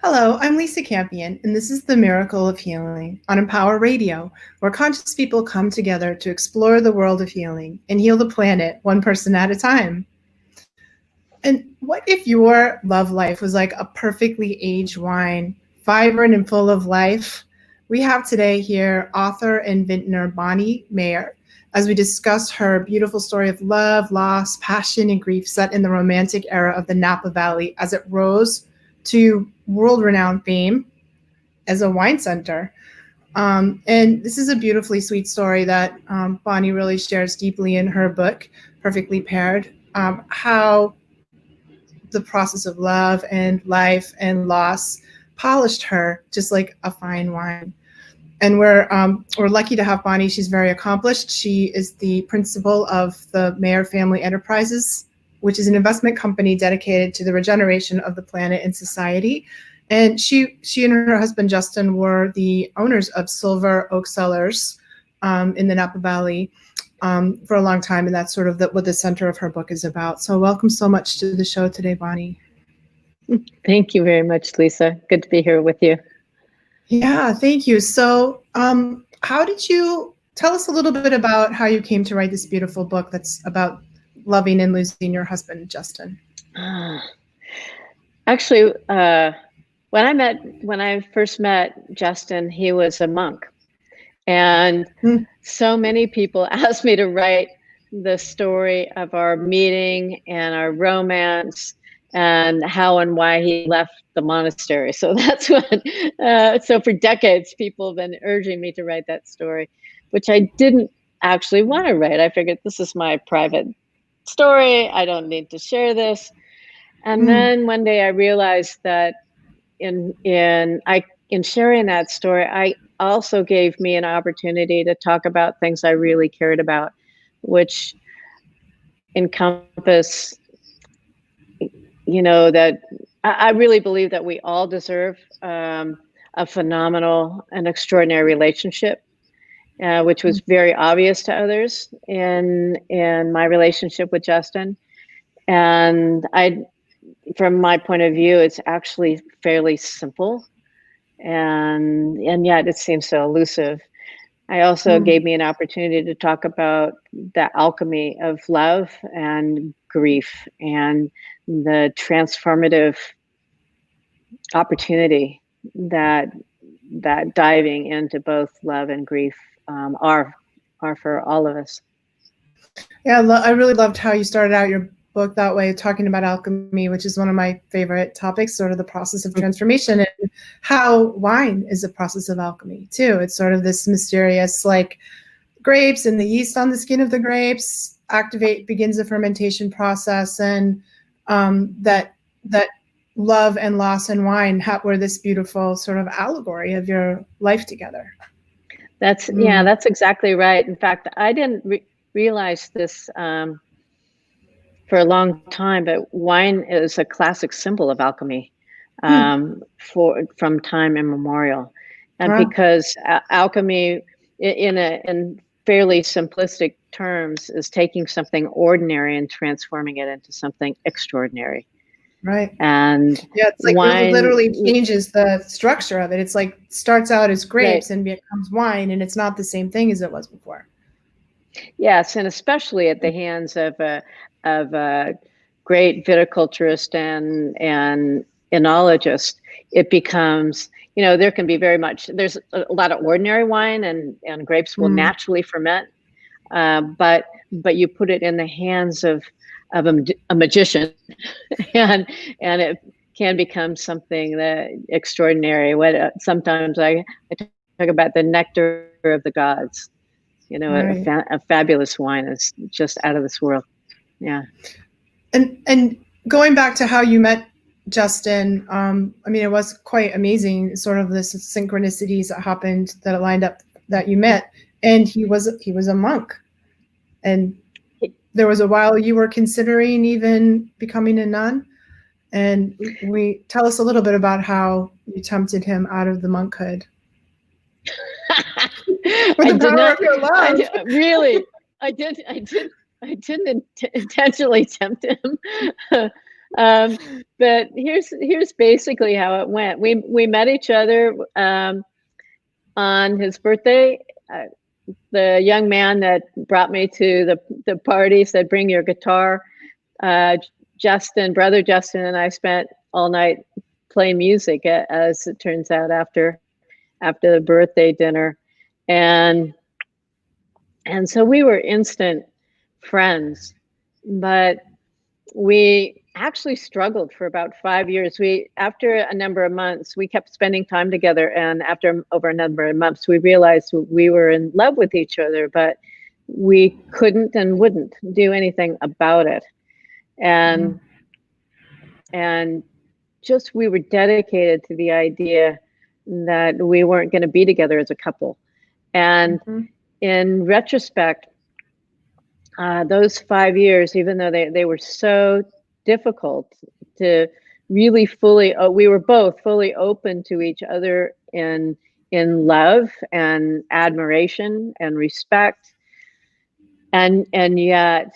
Hello, I'm Lisa Campion, and this is The Miracle of Healing on Empower Radio, where conscious people come together to explore the world of healing and heal the planet one person at a time. And what if your love life was like a perfectly aged wine, vibrant and full of life? We have today here author and vintner Bonny Meyer as we discuss her beautiful story of love, loss, passion, and grief set in the romantic era of the Napa Valley as it rose to world-renowned fame as a wine center. And this is a beautifully sweet story that Bonny really shares deeply in her book, Perfectly Paired, how the process of love and life and loss polished her just like a fine wine. And we're lucky to have Bonny. She's very accomplished. She is the principal of the Meyer Family Enterprises, which is an investment company dedicated to the regeneration of the planet and society. And she and her husband Justin were the owners of Silver Oak Cellars in the Napa Valley for a long time, and that's sort of what the center of her book is about. So welcome so much to the show today, Bonny. Thank you very much, Lisa. Good to be here with you. Yeah, thank you. So how did you tell us a little bit about how you came to write this beautiful book that's about loving and losing your husband, Justin? Actually, when I first met Justin, he was a monk. And so many people asked me to write the story of our meeting and our romance and how and why he left the monastery. So that's what, so for decades, people have been urging me to write that story, which I didn't actually want to write. I figured this is my private story. I don't need to share this. And then one day I realized that in sharing that story, I also gave me an opportunity to talk about things I really cared about, which encompass, that I really believe that we all deserve a phenomenal and extraordinary relationship, which was very obvious to others in my relationship with Justin. And from my point of view, it's actually fairly simple, and yet it seems so elusive. I also gave me an opportunity to talk about the alchemy of love and grief and the transformative opportunity that diving into both love and grief are for all of us. Yeah, I really loved how you started out your book that way, talking about alchemy, which is one of my favorite topics, sort of the process of transformation, and how wine is a process of alchemy too. It's sort of this mysterious, like grapes and the yeast on the skin of the grapes begins the fermentation process, and that love and loss and wine were this beautiful sort of allegory of your life together. That's exactly right. In fact, I didn't realize this for a long time, but wine is a classic symbol of alchemy from time immemorial. And because alchemy, in fairly simplistic terms, is taking something ordinary and transforming it into something extraordinary. Right. And yeah, it's like wine, it literally changes the structure of it. It's like starts out as grapes and becomes wine, and it's not the same thing as it was before. Yes, and especially at the hands of a great viticulturist and enologist, it becomes, there can be there's a lot of ordinary wine, and grapes will naturally ferment, but you put it in the hands of a magician, and it can become something that extraordinary. Sometimes I talk about the nectar of the gods. A fabulous wine is just out of this world. Yeah. And going back to how you met Justin, it was quite amazing, sort of this synchronicities that happened, that lined up, that you met, and he was a monk, and there was a while you were considering even becoming a nun, and tell us a little bit about how you tempted him out of the monkhood. With the power of your love. I didn't intentionally tempt him. But here's basically how it went. We met each other on his birthday. The young man that brought me to the party said, "Bring your guitar." Brother Justin, and I spent all night playing music, as it turns out, after the birthday dinner, and so we were instant friends, but we actually struggled for about 5 years. After a number of months, we kept spending time together, and after over a number of months, we realized we were in love with each other, but we couldn't and wouldn't do anything about it. And just we were dedicated to the idea that we weren't going to be together as a couple. And in retrospect, those 5 years, even though they were so difficult to really fully, we were both fully open to each other in love and admiration and respect. And yet,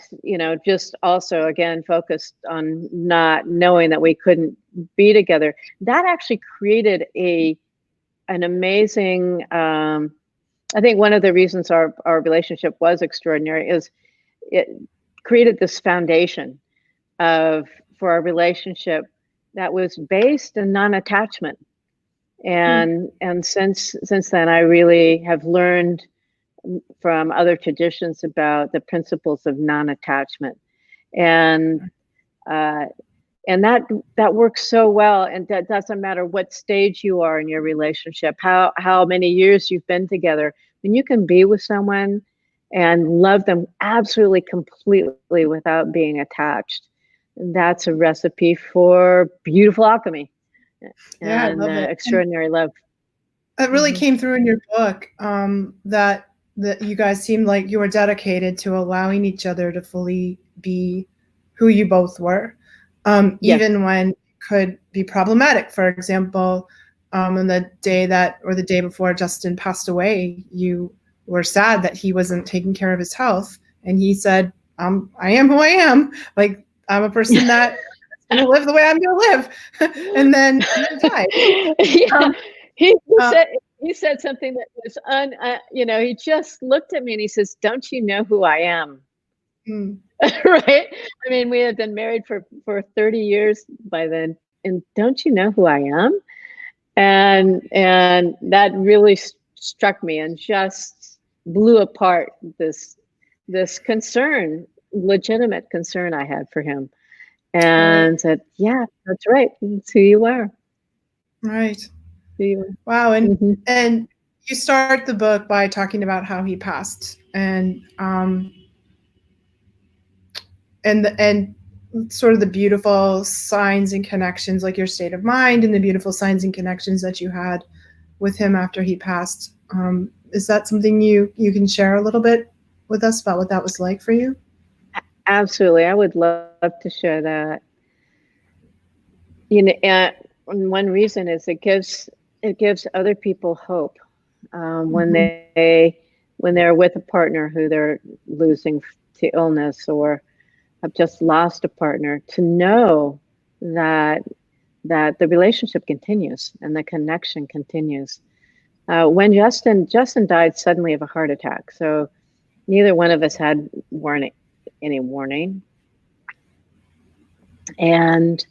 just also, again, focused on not knowing that we couldn't be together. That actually created an amazing, I think one of the reasons our relationship was extraordinary is it created this foundation for our relationship that was based in non-attachment. And since then, I really have learned from other traditions about the principles of non-attachment, and that works so well. And that doesn't matter what stage you are in your relationship, how many years you've been together. When you can be with someone and love them absolutely completely without being attached, that's a recipe for beautiful alchemy and extraordinary love. It really came through in your book, that you guys seemed like you were dedicated to allowing each other to fully be who you both were, even when it could be problematic. For example, on the day before Justin passed away, you were sad that he wasn't taking care of his health, and he said, "I am who I am. Like, I'm a person that is going to live the way I'm going to live," and then died. He said something that was he just looked at me and he says, "Don't you know who I am?" Right? I mean, we had been married for 30 years by then, and don't you know who I am? And that really struck me and just blew apart this concern, legitimate concern I had for him, and said, "Yeah, that's right. That's who you are." Right. Wow. And you start the book by talking about how he passed, and sort of the beautiful signs and connections, like your state of mind and the beautiful signs and connections that you had with him after he passed. Is that something you can share a little bit with us about what that was like for you? Absolutely. I would love to share that. And one reason is it gives other people hope when they're with a partner who they're losing to illness, or have just lost a partner, to know that the relationship continues and the connection continues. When Justin died suddenly of a heart attack, so neither one of us had any warning, and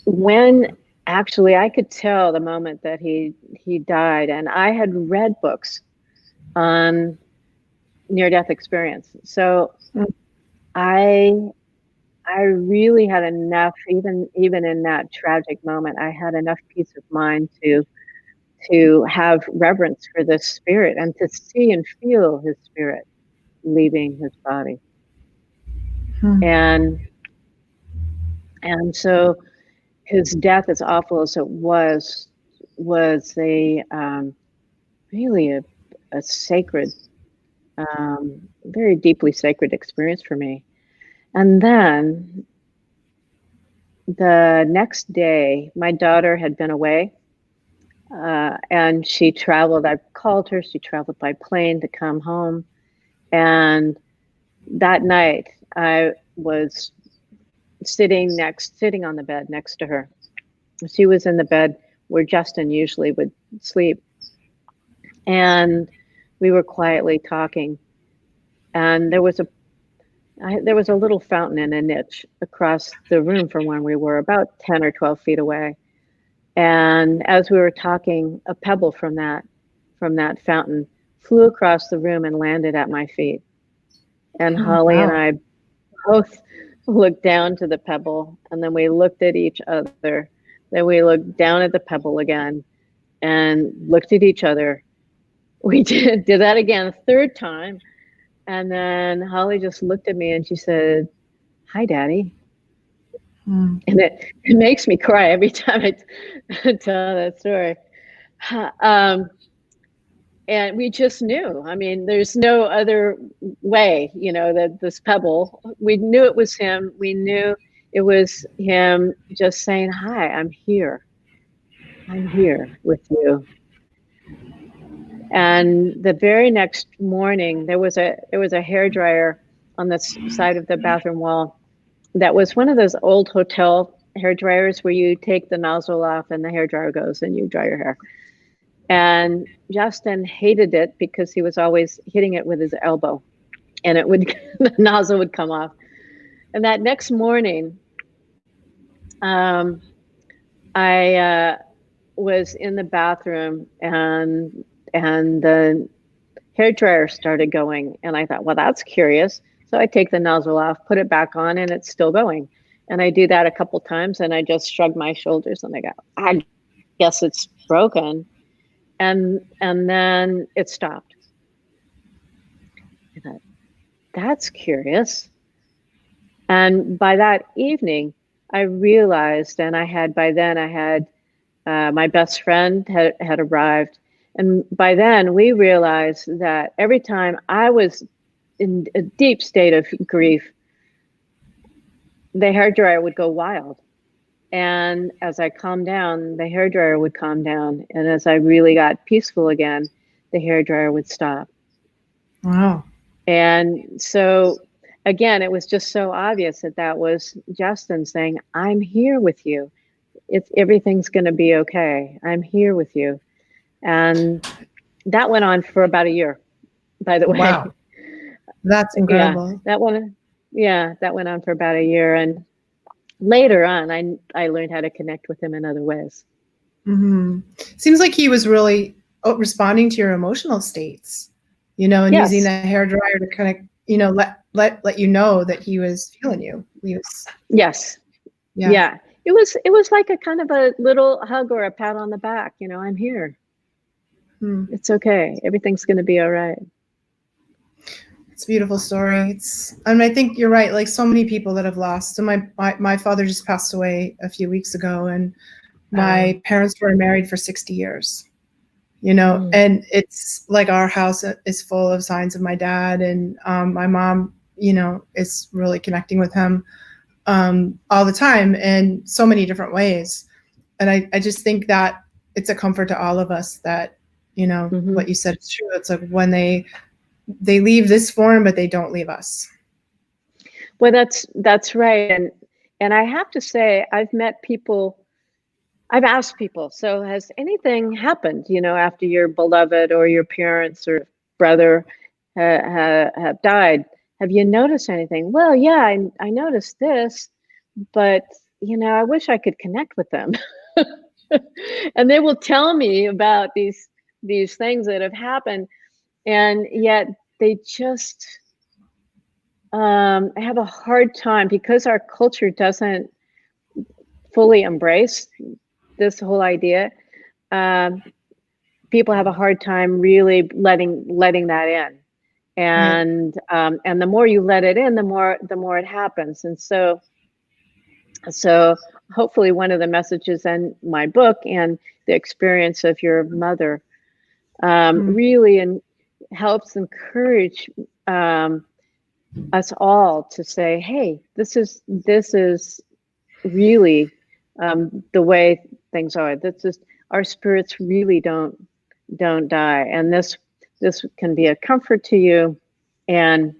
when actually I could tell the moment that he died, and I had read books on near-death experience, so I really had enough, even in that tragic moment, I had enough peace of mind to have reverence for this spirit and to see and feel his spirit leaving his body. And so his death, as awful as it was a really a sacred, very deeply sacred experience for me. And then the next day, my daughter had been away, and she traveled. I called her. She traveled by plane to come home. And that night, I was sitting on the bed next to her. She was in the bed where Justin usually would sleep. And we were quietly talking. And there was a little fountain in a niche across the room from where we were, about 10 or 12 feet away. And as we were talking, a pebble from that fountain flew across the room and landed at my feet. And Holly and I both looked down to the pebble, and then we looked at each other. Then we looked down at the pebble again and looked at each other. We did that again a third time. And then Holly just looked at me and she said, "Hi, Daddy." And it makes me cry every time I tell that story. And we just knew. I mean, there's no other way, that this pebble, we knew it was him. We knew it was him just saying, "Hi, I'm here. I'm here with you." And the very next morning, there was a hairdryer on the side of the bathroom wall that was one of those old hotel hair dryers where you take the nozzle off and the hairdryer goes and you dry your hair. And Justin hated it because he was always hitting it with his elbow, and the nozzle would come off. And that next morning, I was in the bathroom and the hairdryer started going, and I thought, well, that's curious. So I take the nozzle off, put it back on, and it's still going. And I do that a couple times, and I just shrug my shoulders and I go, I guess it's broken. And then it stopped. I thought, that's curious. And by that evening, I realized, and by then I had my best friend had arrived. And by then we realized that every time I was in a deep state of grief, the hairdryer would go wild. And as I calmed down, the hairdryer would calm down. And as I really got peaceful again, the hairdryer would stop. Wow. And so, again, it was just so obvious that was Justin saying, "I'm here with you. Everything's going to be okay. I'm here with you." And that went on for about a year, by the way. Wow. That's incredible. Yeah, that went on for about a year. And later on, I learned how to connect with him in other ways. Mm-hmm. Seems like he was really responding to your emotional states, and Yes. using the hairdryer to kind of, let you know that he was feeling you. Yes. Yeah. It was like a kind of a little hug or a pat on the back. I'm here. It's okay. Everything's going to be all right. It's a beautiful story. I think you're right. Like so many people that have lost. So my father just passed away a few weeks ago, and my parents were married for 60 years. And it's like our house is full of signs of my dad, and my mom, is really connecting with him all the time in so many different ways. And I just think that it's a comfort to all of us that, what you said is true. It's like when they leave this form, but they don't leave us. Well, that's right. And I have to say, I've asked people, so has anything happened, after your beloved or your parents or brother have died? Have you noticed anything? Well, yeah, I noticed this, but, I wish I could connect with them. And they will tell me about these things that have happened. And yet they just have a hard time because our culture doesn't fully embrace this whole idea. People have a hard time really letting that in, and the more you let it in, the more it happens. And so hopefully one of the messages in my book and the experience of your mother really helps encourage us all to say, hey, this is really the way things are. This is, our spirits really don't die, and this can be a comfort to you, and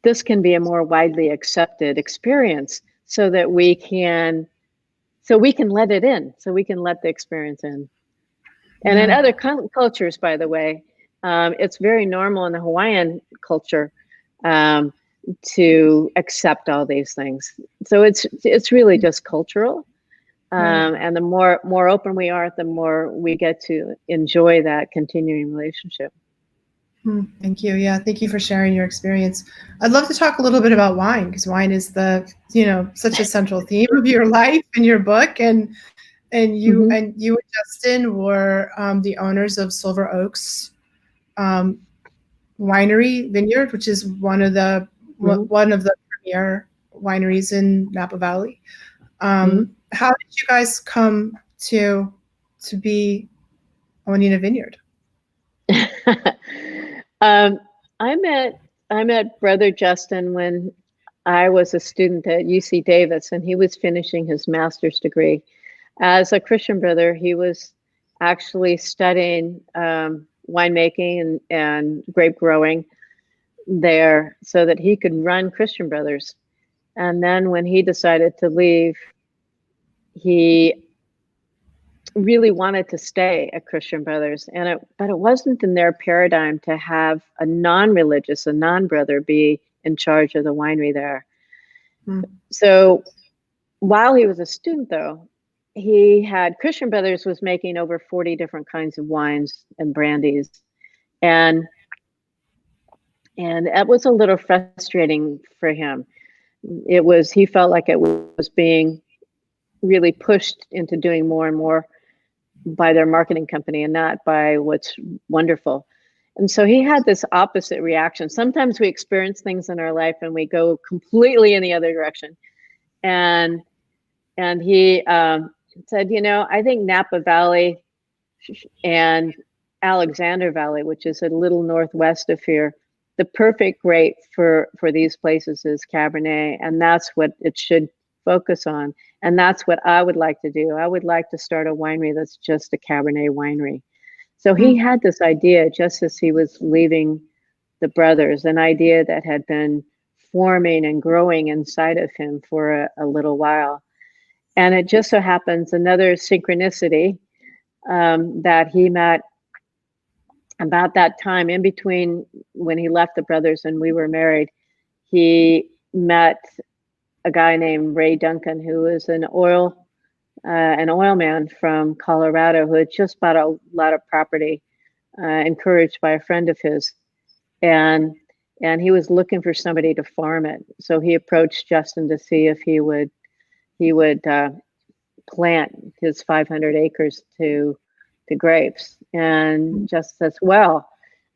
this can be a more widely accepted experience, so that we can let it in, so we can let the experience in. And in other cultures, by the way, it's very normal in the Hawaiian culture to accept all these things. So it's really just cultural. And the more open we are, the more we get to enjoy that continuing relationship. Thank you. Yeah, thank you for sharing your experience. I'd love to talk a little bit about wine, because wine is such a central theme of your life and your book. And you and Justin were the owners of Silver Oaks Winery Vineyard, which is one of the premier wineries in Napa Valley. How did you guys come to be owning a vineyard? I met Brother Justin when I was a student at UC Davis, and he was finishing his master's degree. As a Christian brother, he was actually studying winemaking and grape growing there so that he could run Christian Brothers. And then when he decided to leave, he really wanted to stay at Christian Brothers, but it wasn't in their paradigm to have a non-religious, a non-brother, be in charge of the winery there. So while he was a student, though, Christian Brothers was making over 40 different kinds of wines and brandies, and that was a little frustrating for him. He felt like it was being really pushed into doing more and more by their marketing company and not by what's wonderful. And so he had this opposite reaction. Sometimes we experience things in our life and we go completely in the other direction. And he said, I think Napa Valley and Alexander Valley, which is a little northwest of here, the perfect grape for these places is Cabernet, and that's what it should focus on. And that's what I would like to do. I would like to start a winery that's just a Cabernet winery. So he had this idea just as he was leaving the brothers, an idea that had been forming and growing inside of him for a little while. And it just so happens, another synchronicity, that he met about that time, in between when he left the brothers and we were married. He met a guy named Ray Duncan, who was an oil man from Colorado, who had just bought a lot of property, encouraged by a friend of his, and he was looking for somebody to farm it. So he approached Justin to see if he would plant his 500 acres to grapes. And Justin says, "Well,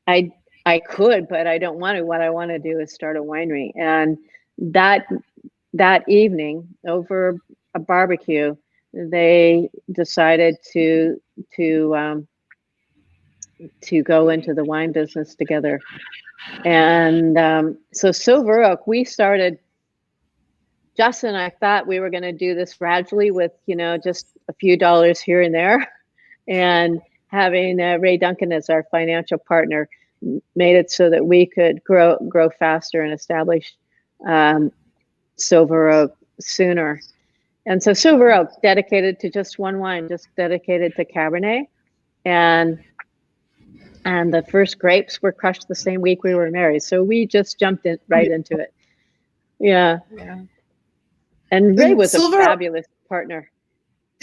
I could, but I don't want to. What I want to do is start a winery." And that evening, over a barbecue, they decided to go into the wine business together. And so Silver Oak, we started. Justin and I thought we were going to do this gradually with just a few dollars here and there, and having Ray Duncan as our financial partner made it so that we could grow faster and establish Silver Oak sooner. And so Silver Oak, dedicated to just one wine, just dedicated to Cabernet. And the first grapes were crushed the same week we were married. So we just jumped right into it. Yeah. And Ray was a fabulous partner.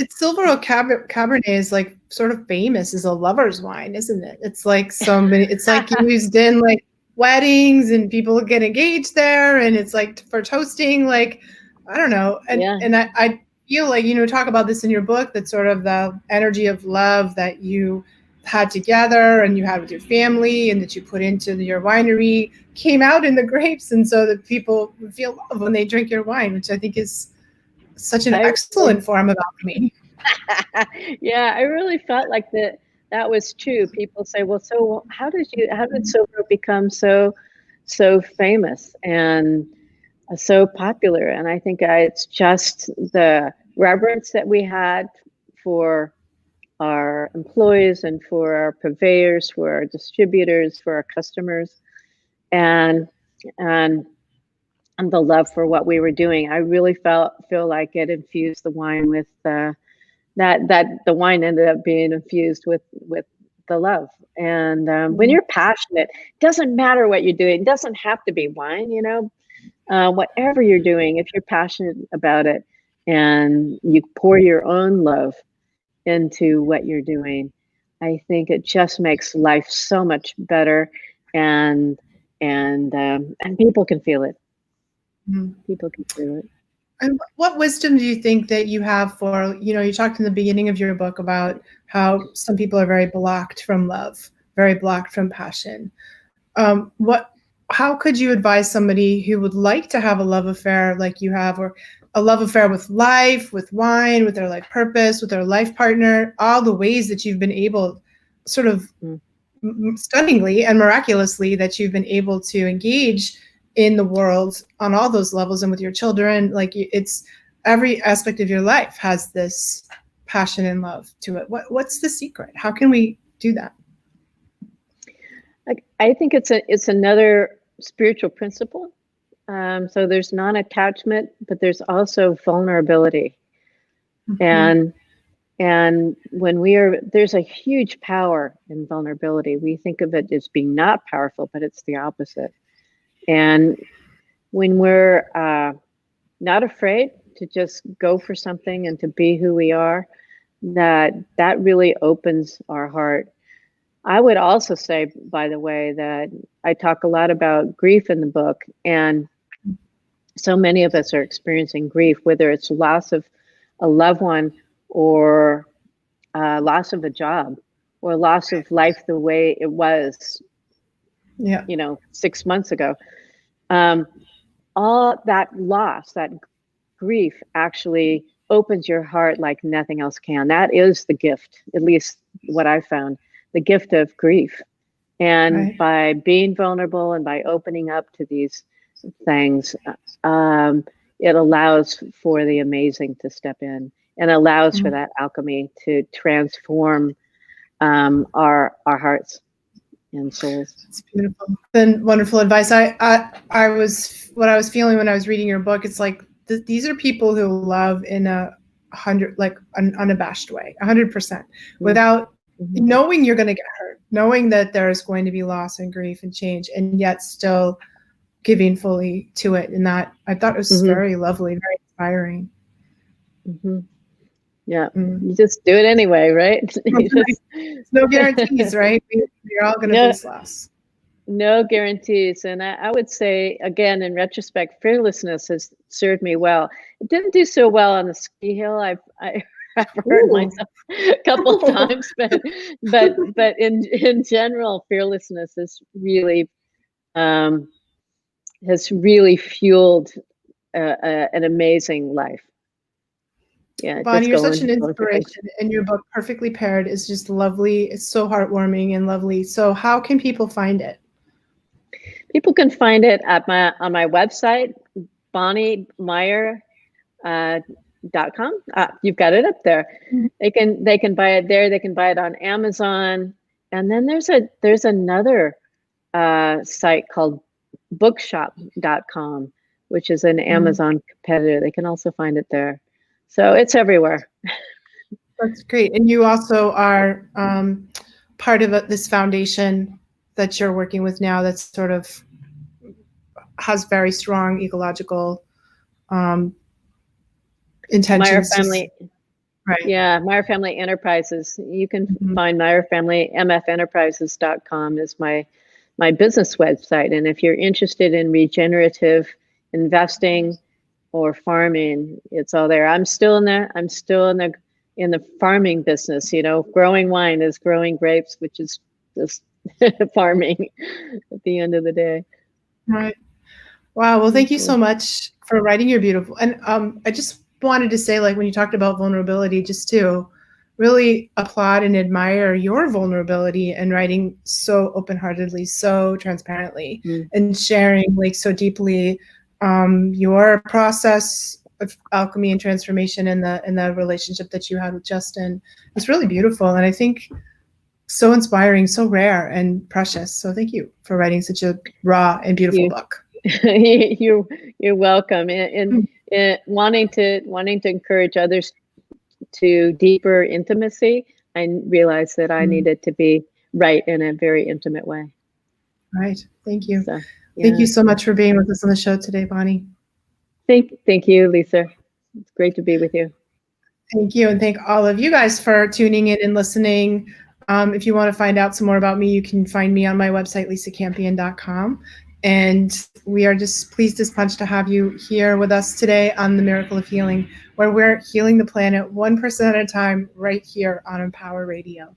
Silver Oak Cabernet is like sort of famous as a lover's wine, isn't it? It's like so many. It's like used in like weddings, and people get engaged there, and it's like for toasting. Like, I don't know, and I feel like talk about this in your book, that sort of the energy of love that you had together and you had with your family and that you put into your winery came out in the grapes, and so that people would feel love when they drink your wine, which I think is such an excellent form of alchemy. Yeah, I really felt like that was true. People say, "Well, so how did Silver become so famous and so popular?" And I think it's just the reverence that we had for our employees and for our purveyors, for our distributors, for our customers, and the love for what we were doing. I really feel like it infused the wine with that the wine ended up being infused with the love. And when you're passionate, it doesn't matter what you're doing. It doesn't have to be wine, whatever you're doing, if you're passionate about it and you pour your own love into what you're doing, I think it just makes life so much better, and people can feel it. People can feel it. And what wisdom do you think that you have for, you talked in the beginning of your book about how some people are very blocked from love, very blocked from passion. How could you advise somebody who would like to have a love affair like you have, or a love affair with life, with wine, with their life purpose, with their life partner, all the ways that you've been able, sort of stunningly and miraculously, that you've been able to engage in the world on all those levels, and with your children, like it's every aspect of your life has this passion and love to it. What's the secret? How can we do that? I think it's another spiritual principle. So there's non-attachment, but there's also vulnerability. And when there's a huge power in vulnerability. We think of it as being not powerful, but it's the opposite. And when we're not afraid to just go for something and to be who we are, that really opens our heart. I would also say, by the way, that I talk a lot about grief in the book, and so many of us are experiencing grief, whether it's loss of a loved one, or loss of a job, or loss of life the way it was, 6 months ago. All that loss, that grief, actually opens your heart like nothing else can. That is the gift, at least what I found, the gift of grief. And by being vulnerable and by opening up to these things, it allows for the amazing to step in, and allows for that alchemy to transform our hearts and souls. It's beautiful. Then wonderful advice. I was feeling when I was reading your book. It's like these are people who love in an unabashed way, 100%, without knowing you're going to get hurt, knowing that there's going to be loss and grief and change, and yet still giving fully to it. And that, I thought it was very lovely, very inspiring. Yeah, you just do it anyway, right? No guarantees, right? We're all going to face loss. No guarantees. And I would say, again, in retrospect, fearlessness has served me well. It didn't do so well on the ski hill. I've hurt myself a couple times, but in general, fearlessness is really has really fueled an amazing life. Yeah, Bonnie, you're such an inspiration, and your book, Perfectly Paired, is just lovely. It's so heartwarming and lovely. So how can people find it? People can find it on my website, bonnymeyer.com. You've got it up there. They can buy it there. They can buy it on Amazon. And then there's another site called bookshop.com, which is an Amazon competitor. They can also find it there. So it's everywhere. That's great. And you also are part of this foundation that you're working with now that's sort of has very strong ecological intentions. Meyer Family. Right. Yeah, Meyer Family Enterprises. You can find Meyer Family, mfenterprises.com is my business website. And if you're interested in regenerative investing or farming, it's all there. I'm still in the farming business. Growing wine is growing grapes, which is just farming at the end of the day. Right. Wow. Well, thank you so much for writing your beautiful. And I just wanted to say, like, when you talked about vulnerability, just to really applaud and admire your vulnerability and writing so open-heartedly, so transparently, and sharing like so deeply your process of alchemy and transformation and the relationship that you had with Justin. It's really beautiful, and I think so inspiring, so rare and precious. So thank you for writing such a raw and beautiful book. You're welcome. And wanting to encourage others to deeper intimacy, I realized that I Mm. needed to be right in a very intimate way. Right. Thank you. So, Thank yeah. you so much for being with us on the show today, Bonnie. Thank you, Lisa. It's great to be with you. Thank you, and thank all of you guys for tuning in and listening. If you want to find out some more about me, you can find me on my website, lisacampion.com. And we are just pleased as punch to have you here with us today on The Miracle of Healing, where we're healing the planet 1% at a time right here on Empower Radio.